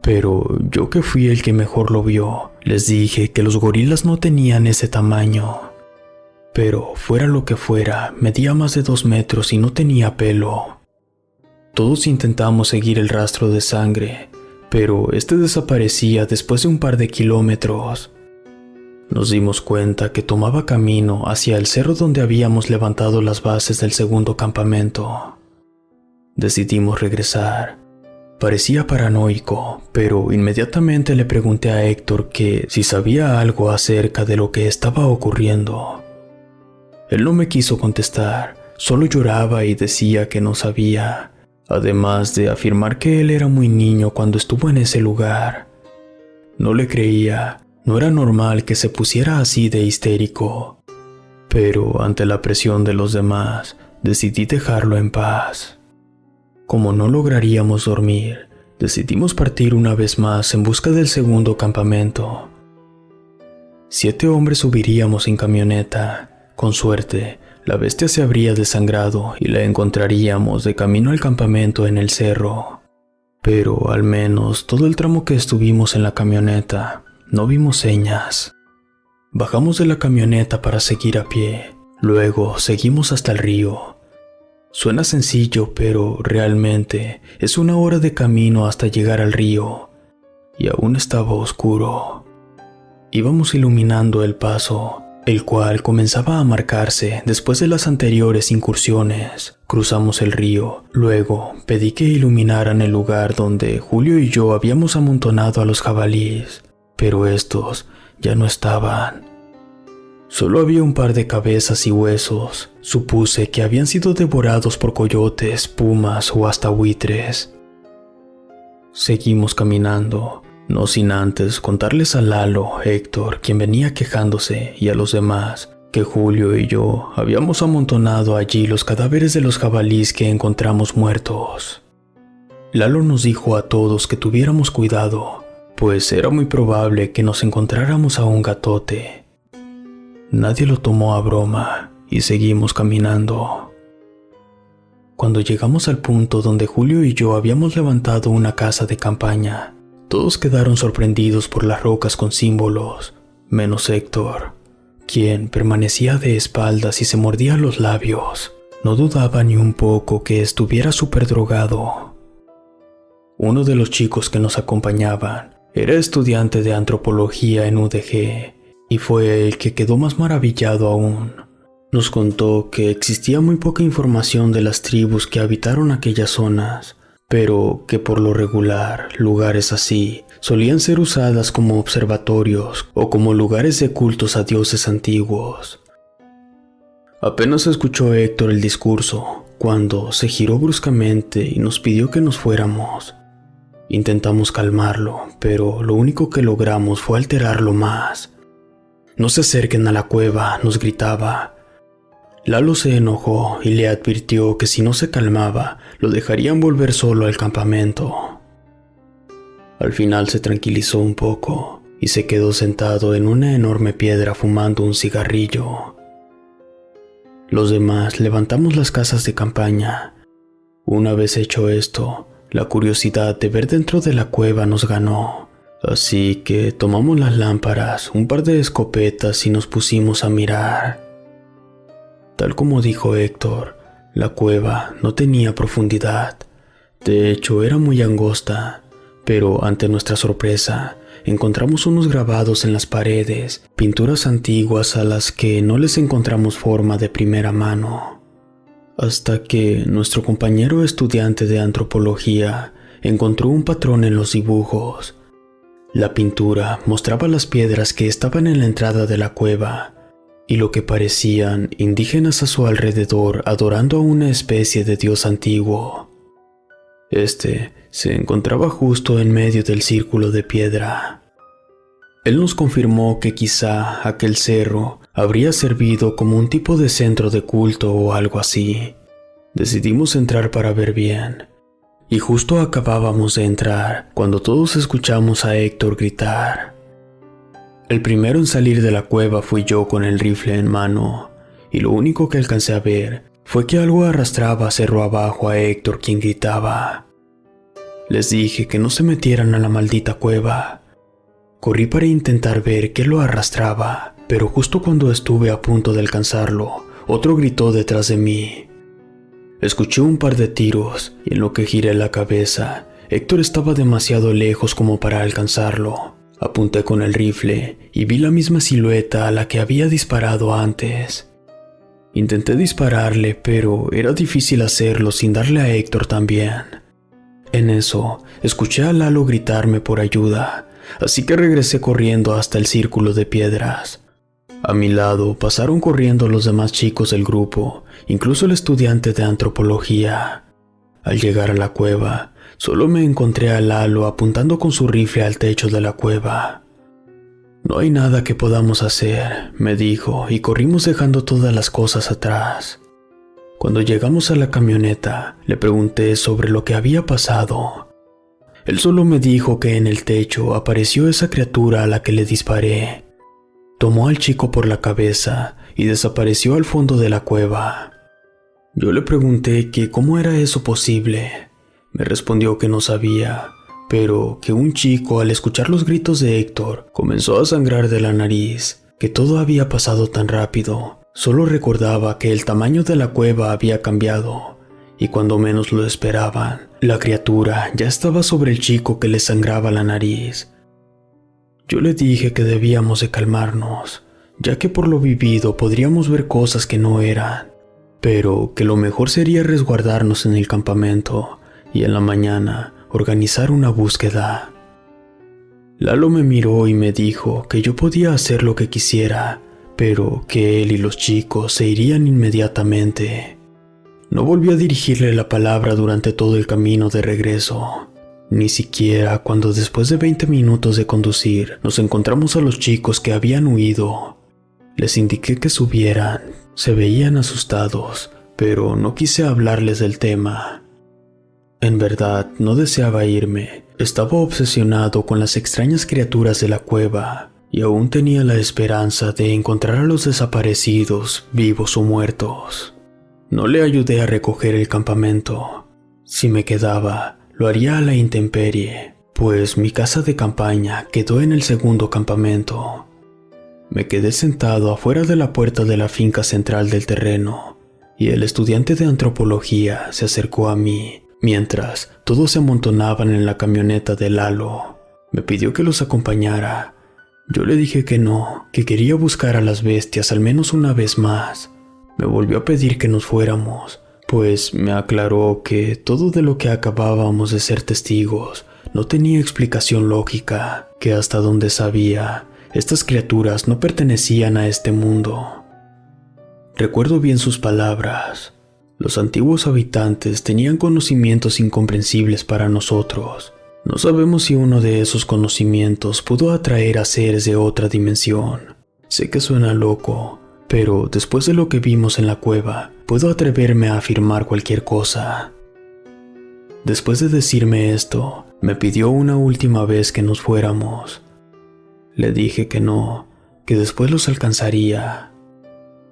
Pero yo, que fui el que mejor lo vio, les dije que los gorilas no tenían ese tamaño. Pero fuera lo que fuera, medía más de 2 metros y no tenía pelo. Todos intentamos seguir el rastro de sangre, pero este desaparecía después de un par de kilómetros. Nos dimos cuenta que tomaba camino hacia el cerro donde habíamos levantado las bases del segundo campamento. Decidimos regresar. Parecía paranoico, pero inmediatamente le pregunté a Héctor que si sabía algo acerca de lo que estaba ocurriendo. Él no me quiso contestar, solo lloraba y decía que no sabía, además de afirmar que él era muy niño cuando estuvo en ese lugar. No le creía, no era normal que se pusiera así de histérico, pero ante la presión de los demás, decidí dejarlo en paz. Como no lograríamos dormir, decidimos partir una vez más en busca del segundo campamento. 7 hombres subiríamos en camioneta. Con suerte, la bestia se habría desangrado y la encontraríamos de camino al campamento en el cerro. Pero al menos todo el tramo que estuvimos en la camioneta, no vimos señas. Bajamos de la camioneta para seguir a pie, luego seguimos hasta el río. Suena sencillo, pero realmente es 1 hora de camino hasta llegar al río, y aún estaba oscuro. Íbamos iluminando el paso, el cual comenzaba a marcarse después de las anteriores incursiones. Cruzamos el río, luego pedí que iluminaran el lugar donde Julio y yo habíamos amontonado a los jabalíes, pero estos ya no estaban. Solo había un par de cabezas y huesos. Supuse que habían sido devorados por coyotes, pumas o hasta buitres. Seguimos caminando, no sin antes contarles a Lalo, Héctor, quien venía quejándose, y a los demás, que Julio y yo habíamos amontonado allí los cadáveres de los jabalíes que encontramos muertos. Lalo nos dijo a todos que tuviéramos cuidado, pues era muy probable que nos encontráramos a un gatote. Nadie lo tomó a broma y seguimos caminando. Cuando llegamos al punto donde Julio y yo habíamos levantado una casa de campaña, todos quedaron sorprendidos por las rocas con símbolos, menos Héctor, quien permanecía de espaldas y se mordía los labios. No dudaba ni un poco que estuviera súper drogado. Uno de los chicos que nos acompañaban era estudiante de antropología en UDG, y fue el que quedó más maravillado aún. Nos contó que existía muy poca información de las tribus que habitaron aquellas zonas, pero que por lo regular lugares así solían ser usadas como observatorios o como lugares de cultos a dioses antiguos. Apenas escuchó Héctor el discurso, cuando se giró bruscamente y nos pidió que nos fuéramos. Intentamos calmarlo, pero lo único que logramos fue alterarlo más. «No se acerquen a la cueva», nos gritaba. Lalo se enojó y le advirtió que si no se calmaba, lo dejarían volver solo al campamento. Al final se tranquilizó un poco y se quedó sentado en una enorme piedra fumando un cigarrillo. Los demás levantamos las casas de campaña. Una vez hecho esto, la curiosidad de ver dentro de la cueva nos ganó. Así que tomamos las lámparas, un par de escopetas y nos pusimos a mirar. Tal como dijo Héctor, la cueva no tenía profundidad. De hecho, era muy angosta, pero ante nuestra sorpresa, encontramos unos grabados en las paredes, pinturas antiguas a las que no les encontramos forma de primera mano. Hasta que nuestro compañero estudiante de antropología encontró un patrón en los dibujos. La pintura mostraba las piedras que estaban en la entrada de la cueva y lo que parecían indígenas a su alrededor adorando a una especie de dios antiguo. Este se encontraba justo en medio del círculo de piedra. Él nos confirmó que quizá aquel cerro habría servido como un tipo de centro de culto o algo así. Decidimos entrar para ver bien. y justo acabábamos de entrar cuando todos escuchamos a Héctor gritar. El primero en salir de la cueva fui yo con el rifle en mano, y lo único que alcancé a ver fue que algo arrastraba cerro abajo a Héctor, quien gritaba. Les dije que no se metieran a la maldita cueva. Corrí para intentar ver qué lo arrastraba, pero justo cuando estuve a punto de alcanzarlo, otro gritó detrás de mí. Escuché un par de tiros y en lo que giré la cabeza, Héctor estaba demasiado lejos como para alcanzarlo. Apunté con el rifle y vi la misma silueta a la que había disparado antes. Intenté dispararle, pero era difícil hacerlo sin darle a Héctor también. En eso, escuché a Lalo gritarme por ayuda, así que regresé corriendo hasta el círculo de piedras. A mi lado pasaron corriendo los demás chicos del grupo, incluso el estudiante de antropología. Al llegar a la cueva, solo me encontré a Lalo apuntando con su rifle al techo de la cueva. No hay nada que podamos hacer, me dijo, y corrimos dejando todas las cosas atrás. Cuando llegamos a la camioneta, le pregunté sobre lo que había pasado. Él solo me dijo que en el techo apareció esa criatura a la que le disparé. Tomó al chico por la cabeza y desapareció al fondo de la cueva. Yo le pregunté que cómo era eso posible. Me respondió que no sabía, pero que un chico al escuchar los gritos de Héctor comenzó a sangrar de la nariz, que todo había pasado tan rápido. Solo recordaba que el tamaño de la cueva había cambiado, y cuando menos lo esperaban, la criatura ya estaba sobre el chico que le sangraba la nariz. Yo le dije que debíamos de calmarnos, ya que por lo vivido podríamos ver cosas que no eran, pero que lo mejor sería resguardarnos en el campamento y en la mañana organizar una búsqueda. Lalo me miró y me dijo que yo podía hacer lo que quisiera, pero que él y los chicos se irían inmediatamente. No volví a dirigirle la palabra durante todo el camino de regreso. Ni siquiera cuando después de 20 minutos de conducir nos encontramos a los chicos que habían huido. Les indiqué que subieran. Se veían asustados, pero no quise hablarles del tema. En verdad, no deseaba irme. Estaba obsesionado con las extrañas criaturas de la cueva y aún tenía la esperanza de encontrar a los desaparecidos, vivos o muertos. No le ayudé a recoger el campamento. Si me quedaba, lo haría a la intemperie, pues mi casa de campaña quedó en el segundo campamento. Me quedé sentado afuera de la puerta de la finca central del terreno, y el estudiante de antropología se acercó a mí, mientras todos se amontonaban en la camioneta de Lalo. Me pidió que los acompañara. Yo le dije que no, que quería buscar a las bestias al menos una vez más. Me volvió a pedir que nos fuéramos, pues me aclaró que todo de lo que acabábamos de ser testigos no tenía explicación lógica, que hasta donde sabía, estas criaturas no pertenecían a este mundo. Recuerdo bien sus palabras. Los antiguos habitantes tenían conocimientos incomprensibles para nosotros. No sabemos si uno de esos conocimientos pudo atraer a seres de otra dimensión. Sé que suena loco, pero después de lo que vimos en la cueva, puedo atreverme a afirmar cualquier cosa. Después de decirme esto, me pidió una última vez que nos fuéramos. Le dije que no, que después los alcanzaría.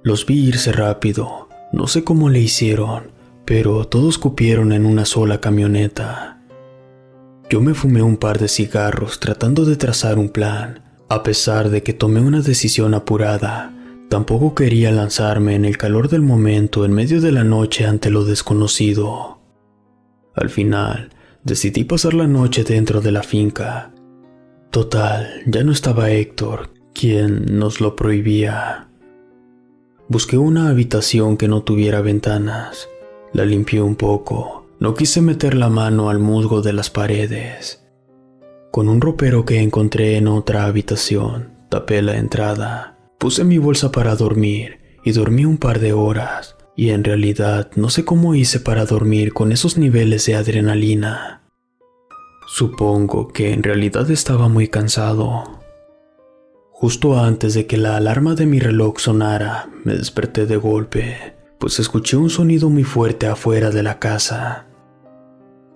Los vi irse rápido, no sé cómo le hicieron, pero todos cupieron en una sola camioneta. Yo me fumé un par de cigarros tratando de trazar un plan. A pesar de que tomé una decisión apurada, tampoco quería lanzarme en el calor del momento en medio de la noche ante lo desconocido. Al final, decidí pasar la noche dentro de la finca. Total, ya no estaba Héctor, quien nos lo prohibía. Busqué una habitación que no tuviera ventanas. La limpié un poco. No quise meter la mano al musgo de las paredes. Con un ropero que encontré en otra habitación, tapé la entrada. Puse mi bolsa para dormir y dormí un par de horas. Y en realidad no sé cómo hice para dormir con esos niveles de adrenalina. Supongo que en realidad estaba muy cansado. Justo antes de que la alarma de mi reloj sonara, me desperté de golpe, pues escuché un sonido muy fuerte afuera de la casa.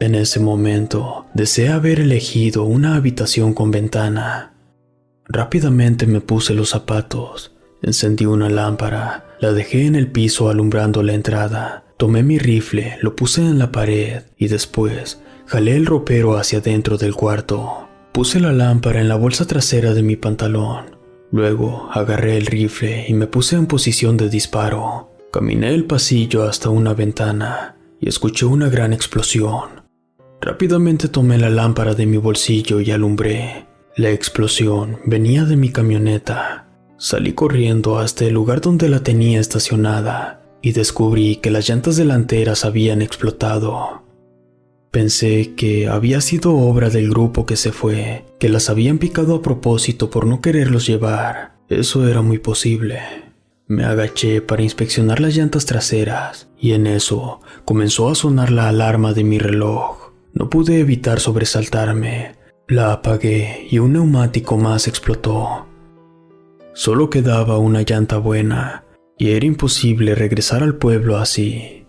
En ese momento, deseé haber elegido una habitación con ventana. Rápidamente me puse los zapatos, encendí una lámpara, la dejé en el piso alumbrando la entrada, tomé mi rifle, lo puse en la pared y después jalé el ropero hacia dentro del cuarto. Puse la lámpara en la bolsa trasera de mi pantalón. Luego agarré el rifle y me puse en posición de disparo. Caminé el pasillo hasta una ventana y escuché una gran explosión. Rápidamente tomé la lámpara de mi bolsillo y alumbré. La explosión venía de mi camioneta. Salí corriendo hasta el lugar donde la tenía estacionada y descubrí que las llantas delanteras habían explotado. Pensé que había sido obra del grupo que se fue, que las habían picado a propósito por no quererlos llevar. Eso era muy posible. Me agaché para inspeccionar las llantas traseras y en eso comenzó a sonar la alarma de mi reloj. No pude evitar sobresaltarme. La apagué y un neumático más explotó. Solo quedaba una llanta buena y era imposible regresar al pueblo así.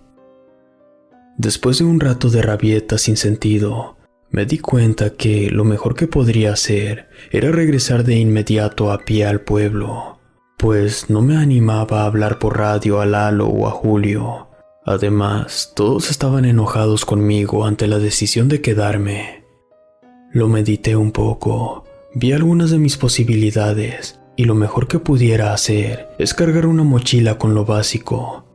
Después de un rato de rabieta sin sentido, me di cuenta que lo mejor que podría hacer era regresar de inmediato a pie al pueblo, pues no me animaba a hablar por radio a Lalo o a Julio. Además, todos estaban enojados conmigo ante la decisión de quedarme. Lo medité un poco, vi algunas de mis posibilidades y lo mejor que pudiera hacer es cargar una mochila con lo básico.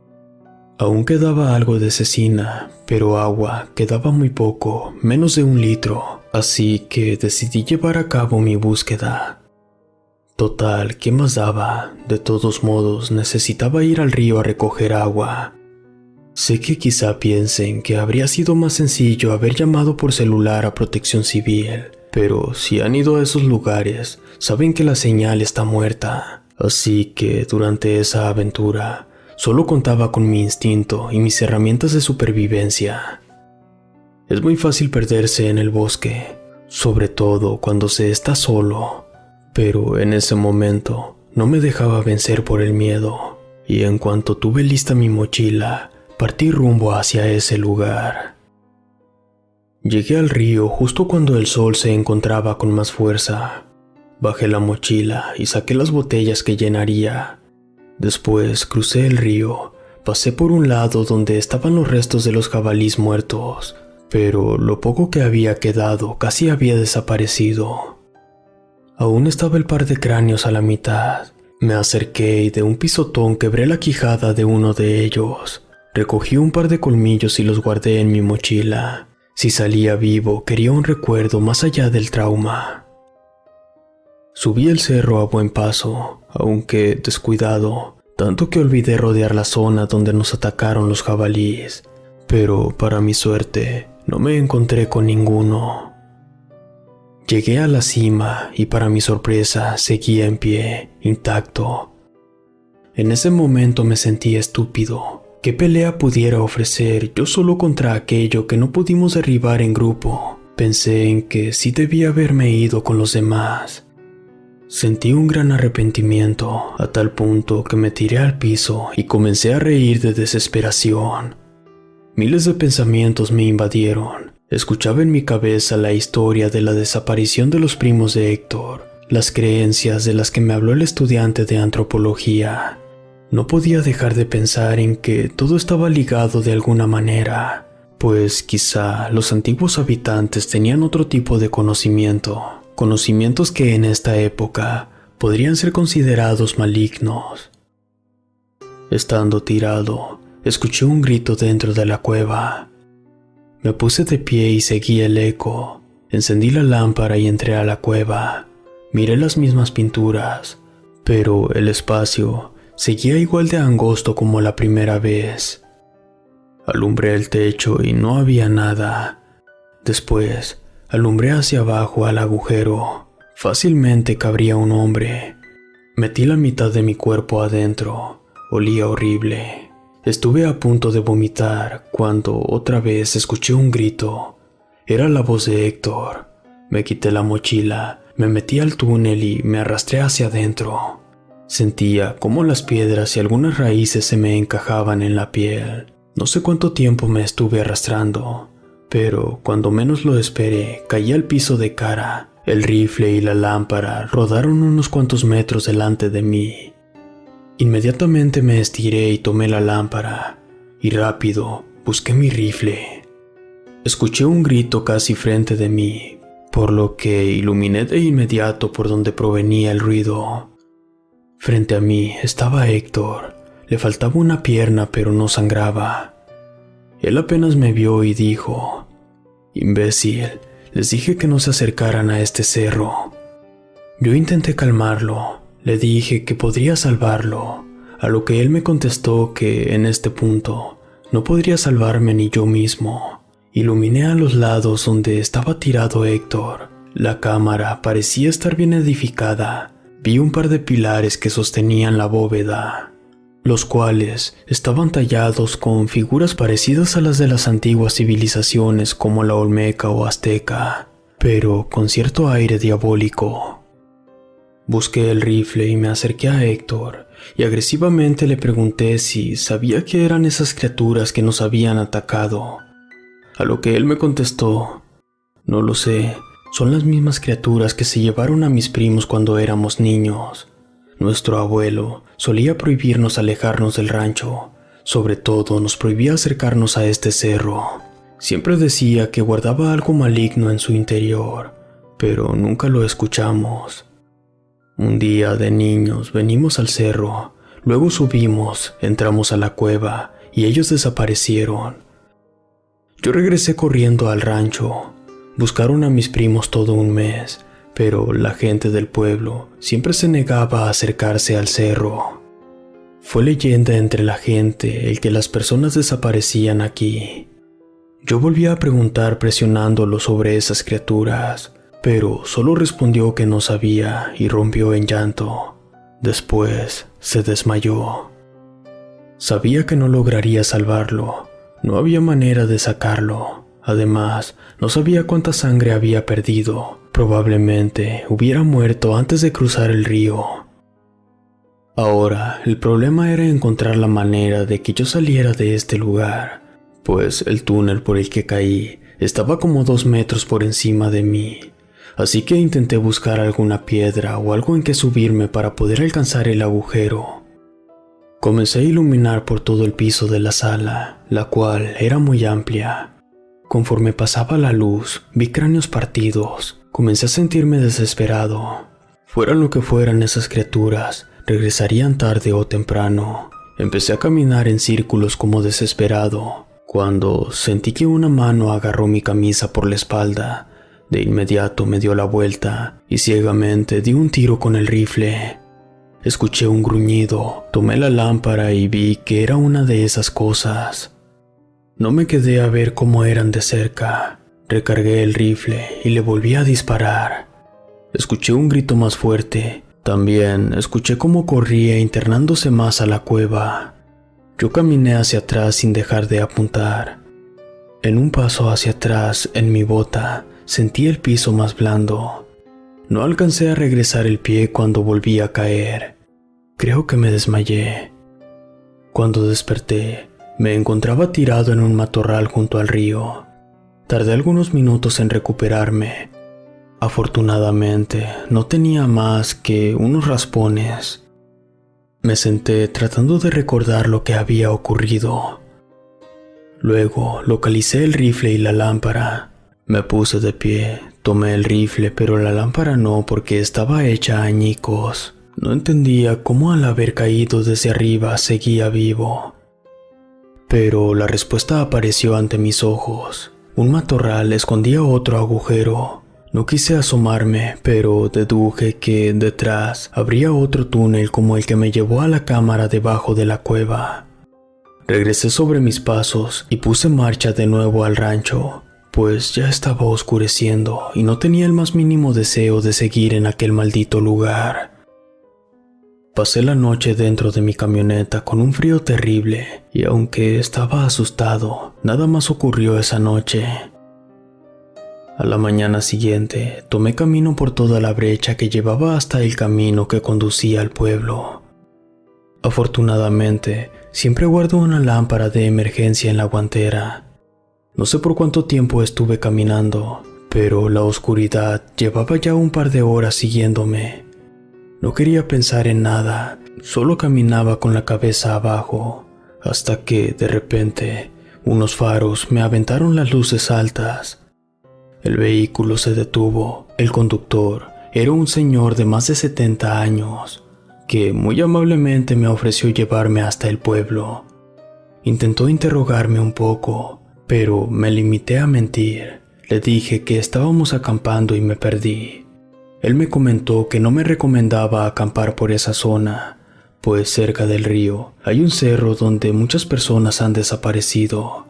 Aún quedaba algo de cecina, pero agua quedaba muy poco, menos de 1 litro, así que decidí llevar a cabo mi búsqueda. Total, ¿qué más daba? De todos modos, necesitaba ir al río a recoger agua. Sé que quizá piensen que habría sido más sencillo haber llamado por celular a Protección Civil, pero si han ido a esos lugares, saben que la señal está muerta, así que durante esa aventura, solo contaba con mi instinto y mis herramientas de supervivencia. Es muy fácil perderse en el bosque, sobre todo cuando se está solo, pero en ese momento no me dejaba vencer por el miedo, y en cuanto tuve lista mi mochila, partí rumbo hacia ese lugar. Llegué al río justo cuando el sol se encontraba con más fuerza. Bajé la mochila y saqué las botellas que llenaría. Después crucé el río, pasé por un lado donde estaban los restos de los jabalíes muertos, pero lo poco que había quedado casi había desaparecido. Aún estaba el par de cráneos a la mitad. Me acerqué y de un pisotón quebré la quijada de uno de ellos. Recogí un par de colmillos y los guardé en mi mochila. Si salía vivo, quería un recuerdo más allá del trauma. Subí el cerro a buen paso, aunque descuidado, tanto que olvidé rodear la zona donde nos atacaron los jabalíes, pero para mi suerte no me encontré con ninguno. Llegué a la cima y para mi sorpresa seguía en pie, intacto. En ese momento me sentí estúpido. ¿Qué pelea pudiera ofrecer yo solo contra aquello que no pudimos derribar en grupo? Pensé en que sí debía haberme ido con los demás. Sentí un gran arrepentimiento, a tal punto que me tiré al piso y comencé a reír de desesperación. Miles de pensamientos me invadieron. Escuchaba en mi cabeza la historia de la desaparición de los primos de Héctor, las creencias de las que me habló el estudiante de antropología. No podía dejar de pensar en que todo estaba ligado de alguna manera, pues quizá los antiguos habitantes tenían otro tipo de conocimientos que en esta época podrían ser considerados malignos. Estando tirado, escuché un grito dentro de la cueva. Me puse de pie y seguí el eco. Encendí la lámpara y entré a la cueva. Miré las mismas pinturas, pero el espacio seguía igual de angosto como la primera vez. Alumbré el techo y no había nada. Después, alumbré hacia abajo al agujero. Fácilmente cabría un hombre. Metí la mitad de mi cuerpo adentro. Olía horrible. Estuve a punto de vomitar cuando otra vez escuché un grito. Era la voz de Héctor. Me quité la mochila, me metí al túnel y me arrastré hacia adentro. Sentía cómo las piedras y algunas raíces se me encajaban en la piel. No sé cuánto tiempo me estuve arrastrando. pero cuando menos lo esperé, caí al piso de cara. El rifle y la lámpara rodaron unos cuantos metros delante de mí. Inmediatamente me estiré y tomé la lámpara, y rápido busqué mi rifle. Escuché un grito casi frente de mí, por lo que iluminé de inmediato por donde provenía el ruido. Frente a mí estaba Héctor. Le faltaba una pierna, pero no sangraba. Él apenas me vio y dijo: «Imbécil, les dije que no se acercaran a este cerro». Yo intenté calmarlo. Le dije que podría salvarlo, a lo que él me contestó que en este punto no podría salvarme ni yo mismo. Iluminé a los lados donde estaba tirado Héctor. La cámara parecía estar bien edificada. Vi un par de pilares que sostenían la bóveda, los cuales estaban tallados con figuras parecidas a las de las antiguas civilizaciones como la olmeca o azteca, pero con cierto aire diabólico. Busqué el rifle y me acerqué a Héctor y agresivamente le pregunté si sabía qué eran esas criaturas que nos habían atacado, a lo que él me contestó: «No lo sé, son las mismas criaturas que se llevaron a mis primos cuando éramos niños. Nuestro abuelo solía prohibirnos alejarnos del rancho, sobre todo nos prohibía acercarnos a este cerro. Siempre decía que guardaba algo maligno en su interior, pero nunca lo escuchamos. Un día de niños venimos al cerro, luego subimos, entramos a la cueva y ellos desaparecieron. Yo regresé corriendo al rancho. Buscaron a mis primos todo un mes, pero la gente del pueblo siempre se negaba a acercarse al cerro. Fue leyenda entre la gente el que las personas desaparecían aquí. Yo volví a preguntar presionándolo sobre esas criaturas, pero solo respondió que no sabía y rompió en llanto. Después se desmayó. Sabía que no lograría salvarlo. No había manera de sacarlo. Además, no sabía cuánta sangre había perdido. Probablemente hubiera muerto antes de cruzar el río. Ahora, el problema era encontrar la manera de que yo saliera de este lugar, pues el túnel por el que caí estaba como 2 metros por encima de mí. Así que intenté buscar alguna piedra o algo en que subirme para poder alcanzar el agujero. Comencé a iluminar por todo el piso de la sala, la cual era muy amplia. Conforme pasaba la luz, vi cráneos partidos. Comencé a sentirme desesperado. Fueran lo que fueran esas criaturas, regresarían tarde o temprano. Empecé a caminar en círculos como desesperado, cuando sentí que una mano agarró mi camisa por la espalda. De inmediato me dio la vuelta y ciegamente di un tiro con el rifle. Escuché un gruñido, tomé la lámpara y vi que era una de esas cosas. No me quedé a ver cómo eran de cerca. Recargué el rifle y le volví a disparar. Escuché un grito más fuerte. También escuché cómo corría internándose más a la cueva. Yo caminé hacia atrás sin dejar de apuntar. En un paso hacia atrás, en mi bota, sentí el piso más blando. No alcancé a regresar el pie cuando volví a caer. Creo que me desmayé. Cuando desperté, me encontraba tirado en un matorral junto al río. Tardé algunos minutos en recuperarme. Afortunadamente, no tenía más que unos raspones. Me senté tratando de recordar lo que había ocurrido. Luego localicé el rifle y la lámpara. Me puse de pie, tomé el rifle, pero la lámpara no, porque estaba hecha a añicos. No entendía cómo al haber caído desde arriba seguía vivo. Pero la respuesta apareció ante mis ojos. Un matorral escondía otro agujero. No quise asomarme, pero deduje que detrás habría otro túnel como el que me llevó a la cámara debajo de la cueva. Regresé sobre mis pasos y puse marcha de nuevo al rancho, pues ya estaba oscureciendo y no tenía el más mínimo deseo de seguir en aquel maldito lugar. Pasé la noche dentro de mi camioneta con un frío terrible, y aunque estaba asustado, nada más ocurrió esa noche. A la mañana siguiente, tomé camino por toda la brecha que llevaba hasta el camino que conducía al pueblo. Afortunadamente, siempre guardo una lámpara de emergencia en la guantera. No sé por cuánto tiempo estuve caminando, pero la oscuridad llevaba ya un par de horas siguiéndome. No quería pensar en nada, solo caminaba con la cabeza abajo, hasta que, de repente, unos faros me aventaron las luces altas. El vehículo se detuvo. El conductor era un señor de más de 70 años, que muy amablemente me ofreció llevarme hasta el pueblo. Intentó interrogarme un poco, pero me limité a mentir. Le dije que estábamos acampando y me perdí. Él me comentó que no me recomendaba acampar por esa zona, pues cerca del río hay un cerro donde muchas personas han desaparecido.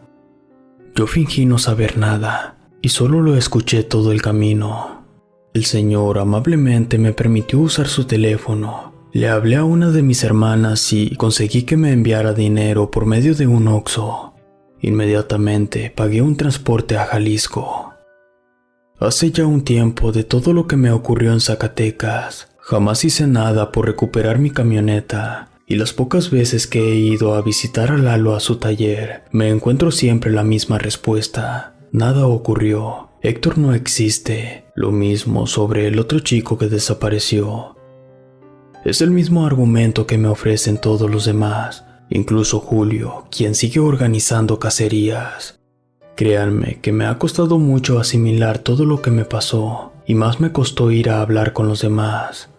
Yo fingí no saber nada y solo lo escuché todo el camino. El señor amablemente me permitió usar su teléfono. Le hablé a una de mis hermanas y conseguí que me enviara dinero por medio de un Oxxo. Inmediatamente pagué un transporte a Jalisco. Hace ya un tiempo de todo lo que me ocurrió en Zacatecas. Jamás hice nada por recuperar mi camioneta, y las pocas veces que he ido a visitar a Lalo a su taller, me encuentro siempre la misma respuesta. Nada ocurrió. Héctor no existe. Lo mismo sobre el otro chico que desapareció. Es el mismo argumento que me ofrecen todos los demás, incluso Julio, quien sigue organizando cacerías. Créanme que me ha costado mucho asimilar todo lo que me pasó, y más me costó ir a hablar con los demás.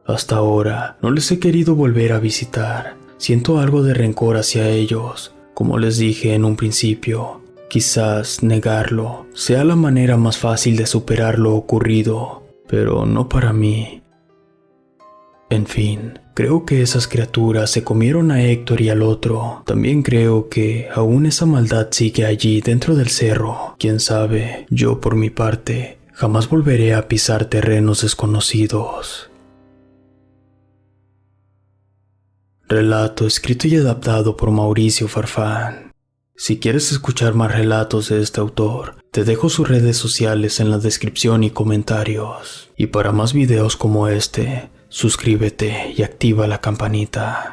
Hasta ahora no les he querido volver a visitar. Siento algo de rencor hacia ellos, como les dije en un principio. Quizás negarlo sea la manera más fácil de superar lo ocurrido, pero no para mí. En fin, creo que esas criaturas se comieron a Héctor y al otro. También creo que aún esa maldad sigue allí dentro del cerro. Quién sabe, yo por mi parte, jamás volveré a pisar terrenos desconocidos. Relato escrito y adaptado por Mauricio Farfán. Si quieres escuchar más relatos de este autor, te dejo sus redes sociales en la descripción y comentarios. Y para más videos como este, suscríbete y activa la campanita.